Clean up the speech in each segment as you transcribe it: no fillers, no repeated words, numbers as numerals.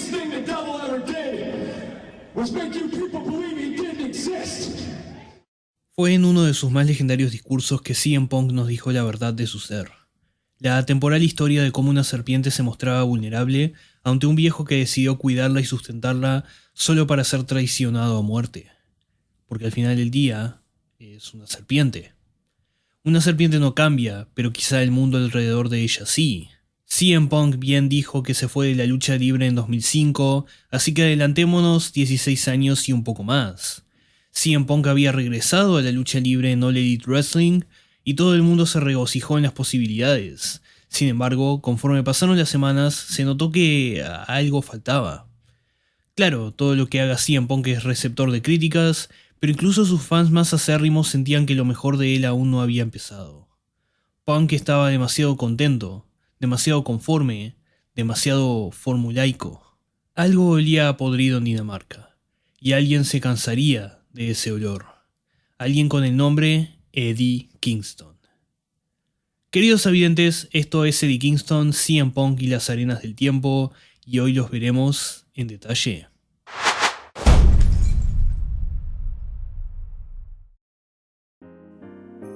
greatest thing the devil ever did was make you people believe he didn't exist. Fue en uno de sus más legendarios discursos que CM Punk nos dijo la verdad de su ser. La atemporal historia de cómo una serpiente se mostraba vulnerable ante un viejo que decidió cuidarla y sustentarla solo para ser traicionado a muerte. Porque al final del día es una serpiente. Una serpiente no cambia, pero quizá el mundo alrededor de ella sí. CM Punk bien dijo que se fue de la lucha libre en 2005, así que adelantémonos 16 años y un poco más. CM Punk había regresado a la lucha libre en All Elite Wrestling y todo el mundo se regocijó en las posibilidades. Sin embargo, conforme pasaron las semanas, se notó que algo faltaba. Claro, todo lo que haga CM Punk es receptor de críticas, pero incluso sus fans más acérrimos sentían que lo mejor de él aún no había empezado. Punk estaba demasiado contento, demasiado conforme, demasiado formulaico. Algo olía a podrido en Dinamarca, y alguien se cansaría de ese olor. Alguien con el nombre Eddie Kingston. Queridos videntes, esto es Eddie Kingston, CM Punk y las arenas del tiempo, y hoy los veremos en detalle.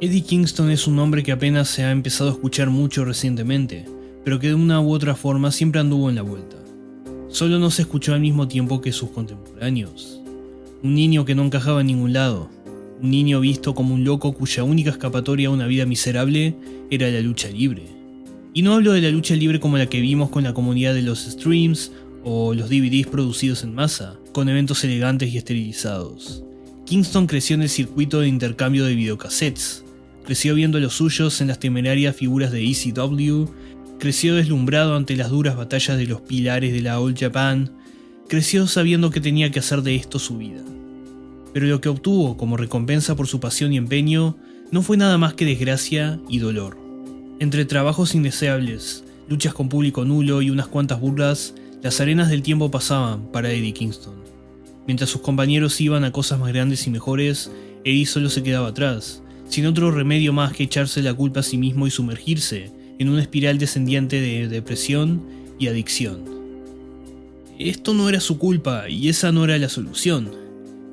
Eddie Kingston es un nombre que apenas se ha empezado a escuchar mucho recientemente, pero que de una u otra forma siempre anduvo en la vuelta. Solo no se escuchó al mismo tiempo que sus contemporáneos. Un niño que no encajaba en ningún lado. Un niño visto como un loco cuya única escapatoria a una vida miserable era la lucha libre. Y no hablo de la lucha libre como la que vimos con la comunidad de los streams o los DVDs producidos en masa, con eventos elegantes y esterilizados. Kingston creció en el circuito de intercambio de videocassettes. Creció viendo a los suyos en las temerarias figuras de ECW, creció deslumbrado ante las duras batallas de los pilares de la All Japan, creció sabiendo que tenía que hacer de esto su vida. Pero lo que obtuvo como recompensa por su pasión y empeño no fue nada más que desgracia y dolor. Entre trabajos indeseables, luchas con público nulo y unas cuantas burlas, las arenas del tiempo pasaban para Eddie Kingston. Mientras sus compañeros iban a cosas más grandes y mejores, Eddie solo se quedaba atrás, sin otro remedio más que echarse la culpa a sí mismo y sumergirse en una espiral descendiente de depresión y adicción. Esto no era su culpa y esa no era la solución.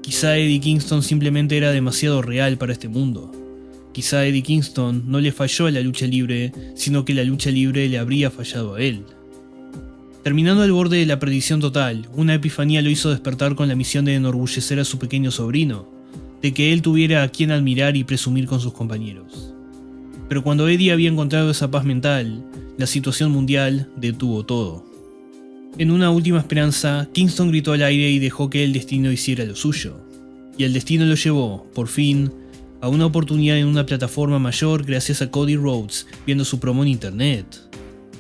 Quizá Eddie Kingston simplemente era demasiado real para este mundo. Quizá Eddie Kingston no le falló a la lucha libre, sino que la lucha libre le habría fallado a él. Terminando al borde de la perdición total, una epifanía lo hizo despertar con la misión de enorgullecer a su pequeño sobrino, de que él tuviera a quien admirar y presumir con sus compañeros. Pero cuando Eddie había encontrado esa paz mental, la situación mundial detuvo todo. En una última esperanza, Kingston gritó al aire y dejó que el destino hiciera lo suyo. Y el destino lo llevó, por fin, a una oportunidad en una plataforma mayor gracias a Cody Rhodes viendo su promo en internet.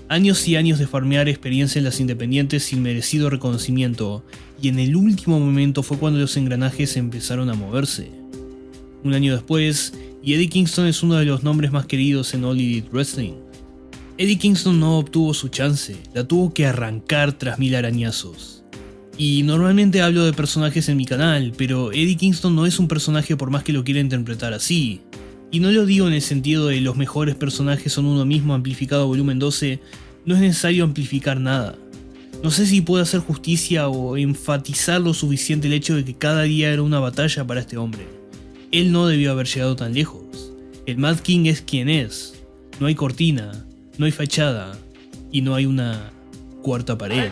Años y años de farmear experiencia en las independientes sin merecido reconocimiento, y en el último momento fue cuando los engranajes empezaron a moverse. Un año después, y Eddie Kingston es uno de los nombres más queridos en All Elite Wrestling. Eddie Kingston no obtuvo su chance, la tuvo que arrancar tras 1000 arañazos. Y normalmente hablo de personajes en mi canal, pero Eddie Kingston no es un personaje por más que lo quiera interpretar así. Y no lo digo en el sentido de los mejores personajes son uno mismo amplificado a volumen 12, no es necesario amplificar nada. No sé si puedo hacer justicia o enfatizar lo suficiente el hecho de que cada día era una batalla para este hombre. Él no debió haber llegado tan lejos. El Mad King es quien es. No hay cortina, no hay fachada y no hay una cuarta pared.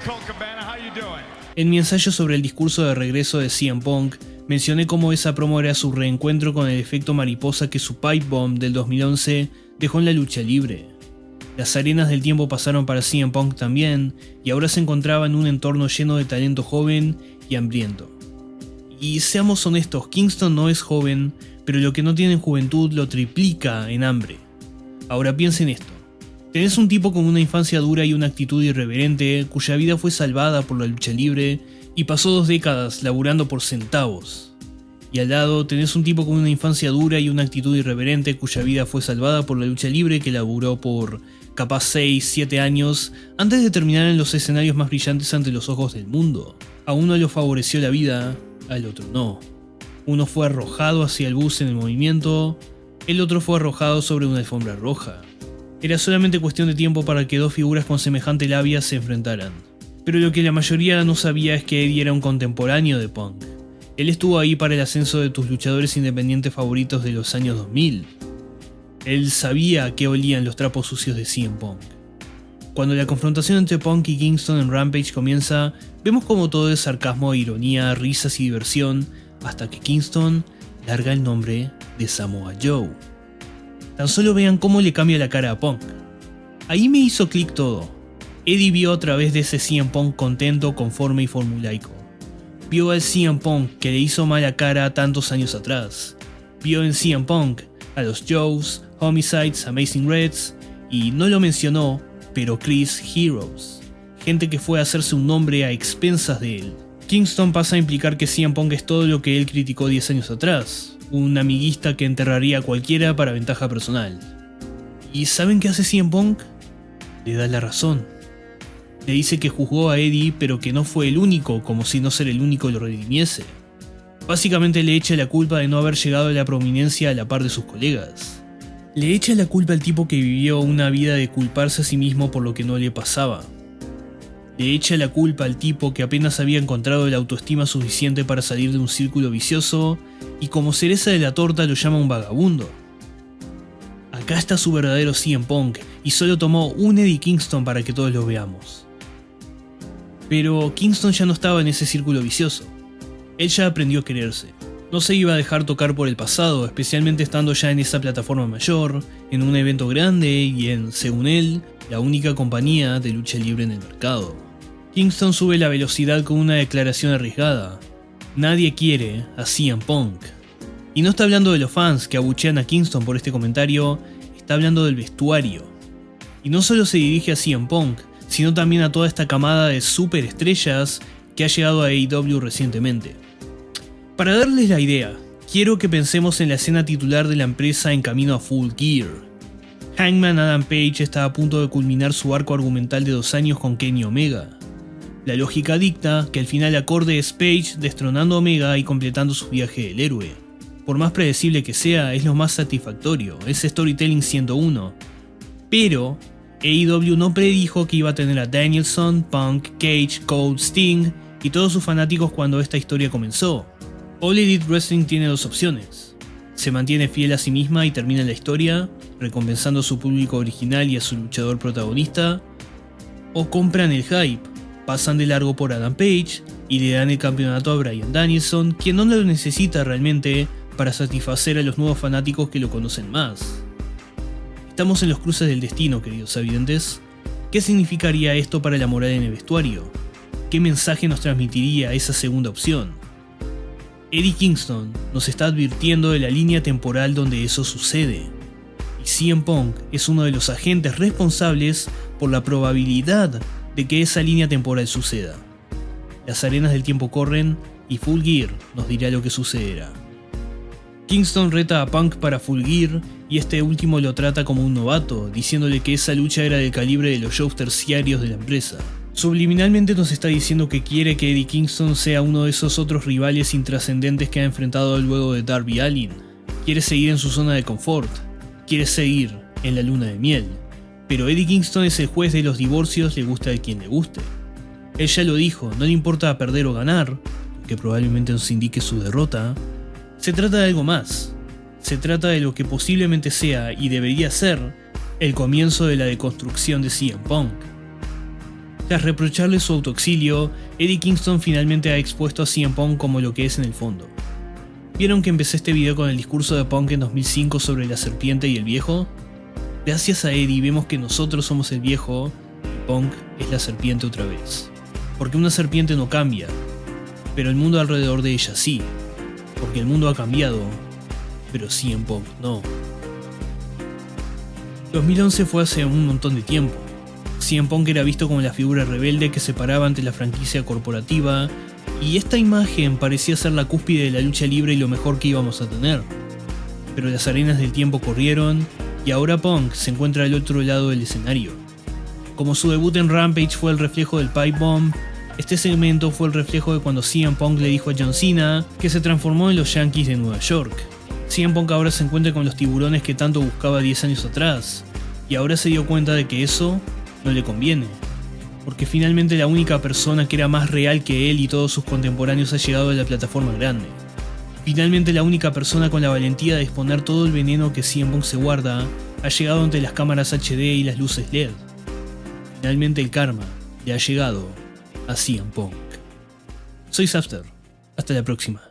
En mi ensayo sobre el discurso de regreso de CM Punk, mencioné cómo esa promo era su reencuentro con el efecto mariposa que su Pipe Bomb del 2011 dejó en la lucha libre. Las arenas del tiempo pasaron para CM Punk también, y ahora se encontraba en un entorno lleno de talento joven y hambriento. Y seamos honestos, Kingston no es joven, pero lo que no tiene en juventud lo triplica en hambre. Ahora piensen esto. Tenés un tipo con una infancia dura y una actitud irreverente, cuya vida fue salvada por la lucha libre, y pasó 2 décadas laburando por centavos. Y al lado tenés un tipo con una infancia dura y una actitud irreverente, cuya vida fue salvada por la lucha libre, que laburó por capaz 6, 7 años, antes de terminar en los escenarios más brillantes ante los ojos del mundo. A uno lo favoreció la vida, al otro no. Uno fue arrojado hacia el bus en el movimiento, el otro fue arrojado sobre una alfombra roja. Era solamente cuestión de tiempo para que 2 figuras con semejante labia se enfrentaran. Pero lo que la mayoría no sabía es que Eddie era un contemporáneo de Punk. Él estuvo ahí para el ascenso de tus luchadores independientes favoritos de los años 2000. Él sabía a qué olían los trapos sucios de CM Punk. Cuando la confrontación entre Punk y Kingston en Rampage comienza, vemos como todo es sarcasmo, ironía, risas y diversión, hasta que Kingston larga el nombre de Samoa Joe. Tan solo vean cómo le cambia la cara a Punk. Ahí me hizo clic todo. Eddie vio a través de ese CM Punk contento, conforme y formulaico. Vio al CM Punk que le hizo mala cara tantos años atrás. Vio en CM Punk a los Joes, Homicides, Amazing Reds y, no lo mencionó, pero Chris Heroes. Gente que fue a hacerse un nombre a expensas de él. Kingston pasa a implicar que CM Punk es todo lo que él criticó 10 años atrás. Un amiguista que enterraría a cualquiera para ventaja personal. ¿Y saben qué hace CM Punk? Le da la razón. Le dice que juzgó a Eddie pero que no fue el único, como si no ser el único lo redimiese. Básicamente le echa la culpa de no haber llegado a la prominencia a la par de sus colegas. Le echa la culpa al tipo que vivió una vida de culparse a sí mismo por lo que no le pasaba. Le echa la culpa al tipo que apenas había encontrado la autoestima suficiente para salir de un círculo vicioso y como cereza de la torta lo llama un vagabundo. Acá está su verdadero CM Punk y solo tomó un Eddie Kingston para que todos lo veamos. Pero Kingston ya no estaba en ese círculo vicioso. Él ya aprendió a quererse. No se iba a dejar tocar por el pasado, especialmente estando ya en esa plataforma mayor, en un evento grande y en, según él, la única compañía de lucha libre en el mercado. Kingston sube la velocidad con una declaración arriesgada. Nadie quiere a CM Punk. Y no está hablando de los fans que abuchean a Kingston por este comentario, está hablando del vestuario. Y no solo se dirige a CM Punk, sino también a toda esta camada de superestrellas que ha llegado a AEW recientemente. Para darles la idea, quiero que pensemos en la escena titular de la empresa en camino a Full Gear. Hangman Adam Page está a punto de culminar su arco argumental de 2 años con Kenny Omega. La lógica dicta que al final acorde es Page destronando a Omega y completando su viaje del héroe. Por más predecible que sea, es lo más satisfactorio, es Storytelling 101. Pero AEW no predijo que iba a tener a Danielson, Punk, Cage, Cole, Sting y todos sus fanáticos cuando esta historia comenzó. All Elite Wrestling tiene 2 opciones. Se mantiene fiel a sí misma y termina la historia, recompensando a su público original y a su luchador protagonista, o compran el hype, pasan de largo por Adam Page y le dan el campeonato a Bryan Danielson, quien no lo necesita realmente para satisfacer a los nuevos fanáticos que lo conocen más. Estamos en los cruces del destino, queridos habitantes. ¿Qué significaría esto para la moral en el vestuario? ¿Qué mensaje nos transmitiría esa segunda opción? Eddie Kingston nos está advirtiendo de la línea temporal donde eso sucede. Y CM Punk es uno de los agentes responsables por la probabilidad de que esa línea temporal suceda. Las arenas del tiempo corren y Full Gear nos dirá lo que sucederá. Kingston reta a Punk para Full Gear y este último lo trata como un novato, diciéndole que esa lucha era del calibre de los shows terciarios de la empresa. Subliminalmente nos está diciendo que quiere que Eddie Kingston sea uno de esos otros rivales intrascendentes que ha enfrentado luego de Darby Allin. Quiere seguir en su zona de confort, quiere seguir en la luna de miel. Pero Eddie Kingston es el juez de los divorcios, le gusta a quien le guste. Él ya lo dijo, no le importa perder o ganar, que probablemente nos indique su derrota. Se trata de algo más. Se trata de lo que posiblemente sea y debería ser el comienzo de la deconstrucción de CM Punk. Tras reprocharle su autoexilio, Eddie Kingston finalmente ha expuesto a CM Punk como lo que es en el fondo. ¿Vieron que empecé este video con el discurso de Punk en 2005 sobre la serpiente y el viejo? Gracias a Eddie vemos que nosotros somos el viejo y Punk es la serpiente otra vez. Porque una serpiente no cambia, pero el mundo alrededor de ella sí. Porque el mundo ha cambiado, pero CM Punk no. 2011 fue hace un montón de tiempo. CM Punk era visto como la figura rebelde que se paraba ante la franquicia corporativa, y esta imagen parecía ser la cúspide de la lucha libre y lo mejor que íbamos a tener. Pero las arenas del tiempo corrieron, y ahora Punk se encuentra al otro lado del escenario. Como su debut en Rampage fue el reflejo del Pipe Bomb, este segmento fue el reflejo de cuando CM Punk le dijo a John Cena que se transformó en los Yankees de Nueva York. CM Punk ahora se encuentra con los tiburones que tanto buscaba 10 años atrás, y ahora se dio cuenta de que eso no le conviene. porque finalmente la única persona que era más real que él y todos sus contemporáneos ha llegado a la plataforma grande. Finalmente la única persona con la valentía de exponer todo el veneno que CM Punk se guarda ha llegado ante las cámaras HD y las luces LED. Finalmente el karma le ha llegado a CM Punk. Soy Safter, hasta la próxima.